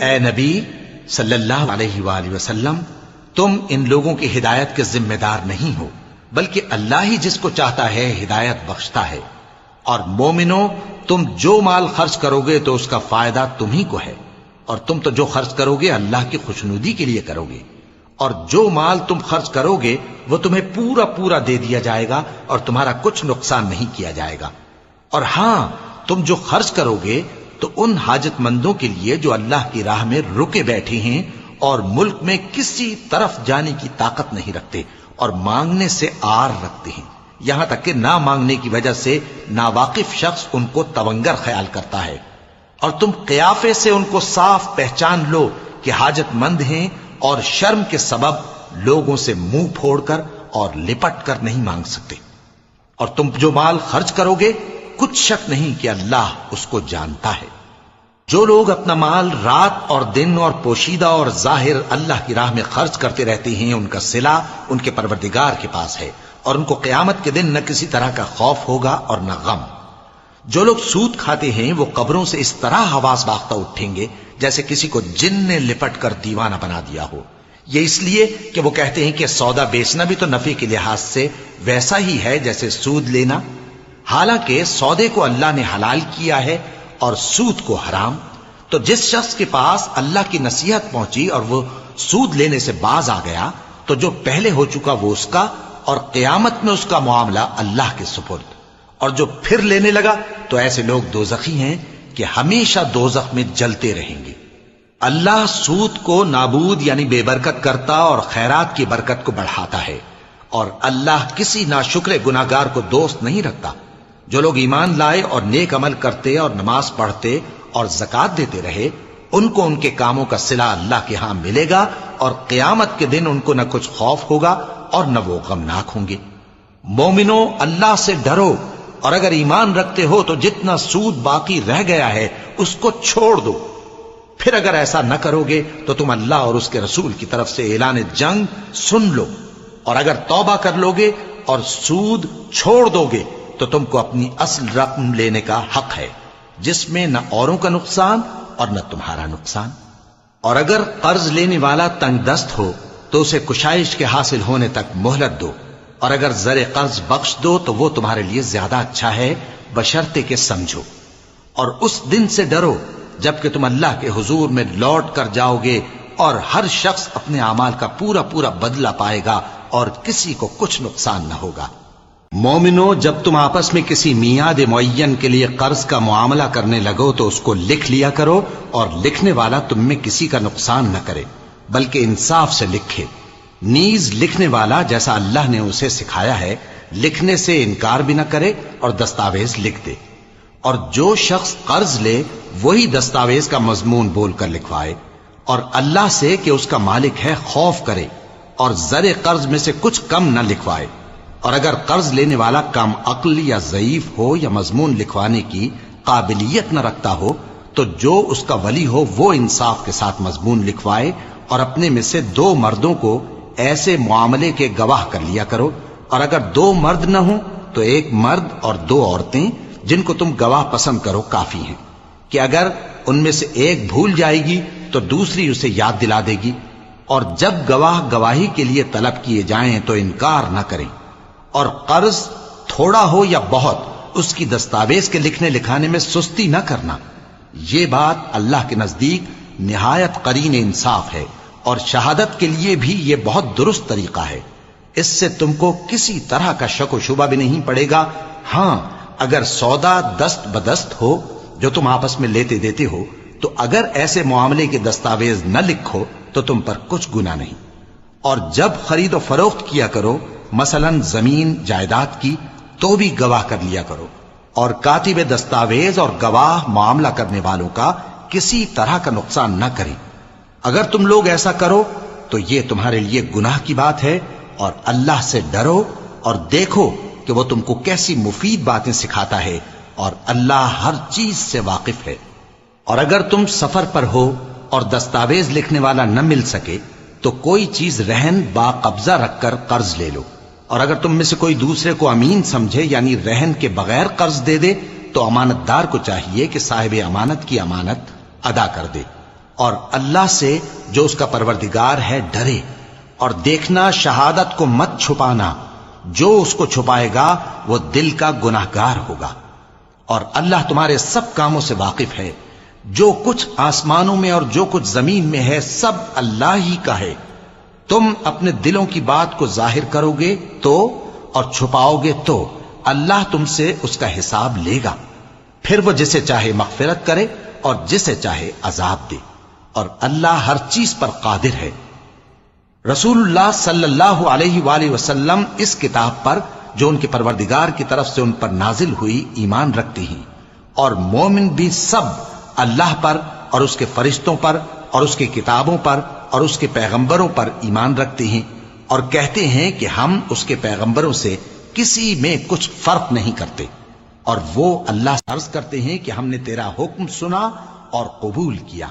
اے نبی صلی اللہ علیہ وآلہ وسلم، تم ان لوگوں کی ہدایت کے ذمہ دار نہیں ہو، بلکہ اللہ ہی جس کو چاہتا ہے ہدایت بخشتا ہے۔ اور مومنو، تم جو مال خرچ کرو گے تو اس کا فائدہ تمہیں کو ہے، اور تم تو جو خرچ کرو گے اللہ کی خوشنودی کے لیے کرو گے، اور جو مال تم خرچ کرو گے وہ تمہیں پورا پورا دے دیا جائے گا اور تمہارا کچھ نقصان نہیں کیا جائے گا۔ اور ہاں، تم جو خرچ کرو گے تو ان حاجت مندوں کے لیے جو اللہ کی راہ میں رکے بیٹھے ہیں اور ملک میں کسی طرف جانے کی طاقت نہیں رکھتے اور مانگنے سے آر رکھتے ہیں، یہاں تک کہ نہ مانگنے کی وجہ سے ناواقف شخص ان کو تونگر خیال کرتا ہے، اور تم قیافے سے ان کو صاف پہچان لو کہ حاجت مند ہیں، اور شرم کے سبب لوگوں سے منہ پھوڑ کر اور لپٹ کر نہیں مانگ سکتے۔ اور تم جو مال خرچ کرو گے کچھ شک نہیں کہ اللہ اس کو جانتا ہے۔ جو لوگ اپنا مال رات اور دن اور پوشیدہ اور ظاہر اللہ کی راہ میں خرچ کرتے رہتے ہیں، ان کا صلہ ان کے پروردگار کے پاس ہے، اور ان کو قیامت کے دن نہ کسی طرح کا خوف ہوگا اور نہ غم۔ جو لوگ سود کھاتے ہیں وہ قبروں سے اس طرح حواس باختہ اٹھیں گے جیسے کسی کو جن نے لپٹ کر دیوانہ بنا دیا ہو، یہ اس لیے کہ وہ کہتے ہیں کہ سودا بیچنا بھی تو نفع کے لحاظ سے ویسا ہی ہے جیسے سود لینا، حالانکہ سودے کو اللہ نے حلال کیا ہے اور سود کو حرام۔ تو جس شخص کے پاس اللہ کی نصیحت پہنچی اور وہ سود لینے سے باز آ گیا تو جو پہلے ہو چکا وہ اس کا، اور قیامت میں اس کا معاملہ اللہ کے سپرد۔ اور جو پھر لینے لگا تو ایسے لوگ دوزخی ہیں کہ ہمیشہ دوزخ میں جلتے رہیں گے۔ اللہ سود کو نابود یعنی بے برکت کرتا اور خیرات کی برکت کو بڑھاتا ہے، اور اللہ کسی ناشکر گناہگار کو دوست نہیں رکھتا۔ جو لوگ ایمان لائے اور نیک عمل کرتے اور نماز پڑھتے اور زکوٰۃ دیتے رہے، ان کو ان کے کاموں کا صلہ اللہ کے ہاں ملے گا، اور قیامت کے دن ان کو نہ کچھ خوف ہوگا اور نہ وہ غمناک ہوں گے۔ مومنو، اللہ سے ڈرو، اور اگر ایمان رکھتے ہو تو جتنا سود باقی رہ گیا ہے اس کو چھوڑ دو۔ پھر اگر ایسا نہ کرو گے تو تم اللہ اور اس کے رسول کی طرف سے اعلان جنگ سن لو، اور اگر توبہ کر لو گے اور سود چھوڑ دو گے تو تم کو اپنی اصل رقم لینے کا حق ہے، جس میں نہ اوروں کا نقصان اور نہ تمہارا نقصان۔ اور اگر قرض لینے والا تنگ دست ہو تو اسے کشائش کے حاصل ہونے تک مہلت دو، اور اگر زر قرض بخش دو تو وہ تمہارے لیے زیادہ اچھا ہے، بشرطے کہ سمجھو۔ اور اس دن سے ڈرو جبکہ تم اللہ کے حضور میں لوٹ کر جاؤ گے، اور ہر شخص اپنے اعمال کا پورا پورا بدلہ پائے گا اور کسی کو کچھ نقصان نہ ہوگا۔ مومنو، جب تم آپس میں کسی میعاد معین کے لیے قرض کا معاملہ کرنے لگو تو اس کو لکھ لیا کرو، اور لکھنے والا تم میں کسی کا نقصان نہ کرے بلکہ انصاف سے لکھے۔ نیز لکھنے والا جیسا اللہ نے اسے سکھایا ہے لکھنے سے انکار بھی نہ کرے اور دستاویز لکھ دے، اور جو شخص قرض لے وہی دستاویز کا مضمون بول کر لکھوائے، اور اللہ سے کہ اس کا مالک ہے خوف کرے، اور زر قرض میں سے کچھ کم نہ لکھوائے۔ اور اگر قرض لینے والا کم عقل یا ضعیف ہو یا مضمون لکھوانے کی قابلیت نہ رکھتا ہو تو جو اس کا ولی ہو وہ انصاف کے ساتھ مضمون لکھوائے، اور اپنے میں سے 2 مردوں کو ایسے معاملے کے گواہ کر لیا کرو، اور اگر 2 مرد نہ ہوں تو 1 مرد اور 2 عورتیں جن کو تم گواہ پسند کرو کافی ہیں، کہ اگر ان میں سے ایک بھول جائے گی تو دوسری اسے یاد دلا دے گی۔ اور جب گواہ گواہی کے لیے طلب کیے جائیں تو انکار نہ کریں، اور قرض تھوڑا ہو یا بہت اس کی دستاویز کے لکھنے لکھانے میں سستی نہ کرنا۔ یہ بات اللہ کے نزدیک نہایت قرین انصاف ہے، اور شہادت کے لیے بھی یہ بہت درست طریقہ ہے۔ اس سے تم کو کسی طرح کا شک و شبہ بھی نہیں پڑے گا۔ ہاں، اگر سودا دست بدست ہو جو تم آپس میں لیتے دیتے ہو تو اگر ایسے معاملے کے دستاویز نہ لکھو تو تم پر کچھ گناہ نہیں۔ اور جب خرید و فروخت کیا کرو، مثلا زمین جائیداد کی، تو بھی گواہ کر لیا کرو، اور کاتب دستاویز اور گواہ معاملہ کرنے والوں کا کسی طرح کا نقصان نہ کریں۔ اگر تم لوگ ایسا کرو تو یہ تمہارے لیے گناہ کی بات ہے، اور اللہ سے ڈرو اور دیکھو کہ وہ تم کو کیسی مفید باتیں سکھاتا ہے، اور اللہ ہر چیز سے واقف ہے۔ اور اگر تم سفر پر ہو اور دستاویز لکھنے والا نہ مل سکے تو کوئی چیز رہن با قبضہ رکھ کر قرض لے لو، اور اگر تم میں سے کوئی دوسرے کو امین سمجھے یعنی رہن کے بغیر قرض دے دے تو امانت دار کو چاہیے کہ صاحب امانت کی امانت ادا کر دے، اور اللہ سے جو اس کا پروردگار ہے ڈرے، اور دیکھنا شہادت کو مت چھپانا، جو اس کو چھپائے گا وہ دل کا گناہگار ہوگا، اور اللہ تمہارے سب کاموں سے واقف ہے۔ جو کچھ آسمانوں میں اور جو کچھ زمین میں ہے سب اللہ ہی کا ہے۔ تم اپنے دلوں کی بات کو ظاہر کرو گے تو اور چھپاؤ گے تو اللہ تم سے اس کا حساب لے گا، پھر وہ جسے چاہے مغفرت کرے اور جسے چاہے عذاب دے، اور اللہ ہر چیز پر قادر ہے۔ رسول اللہ صلی اللہ علیہ وآلہ وسلم اس کتاب پر جو ان کے پروردگار کی طرف سے ان پر نازل ہوئی ایمان رکھتے ہیں، اور مومن بھی سب اللہ پر اور اس کے فرشتوں پر اور اس کی کتابوں پر اور اس کے پیغمبروں پر ایمان رکھتے ہیں، اور کہتے ہیں کہ ہم اس کے پیغمبروں سے کسی میں کچھ فرق نہیں کرتے، اور وہ اللہ سے عرض کرتے ہیں کہ ہم نے تیرا حکم سنا اور قبول کیا۔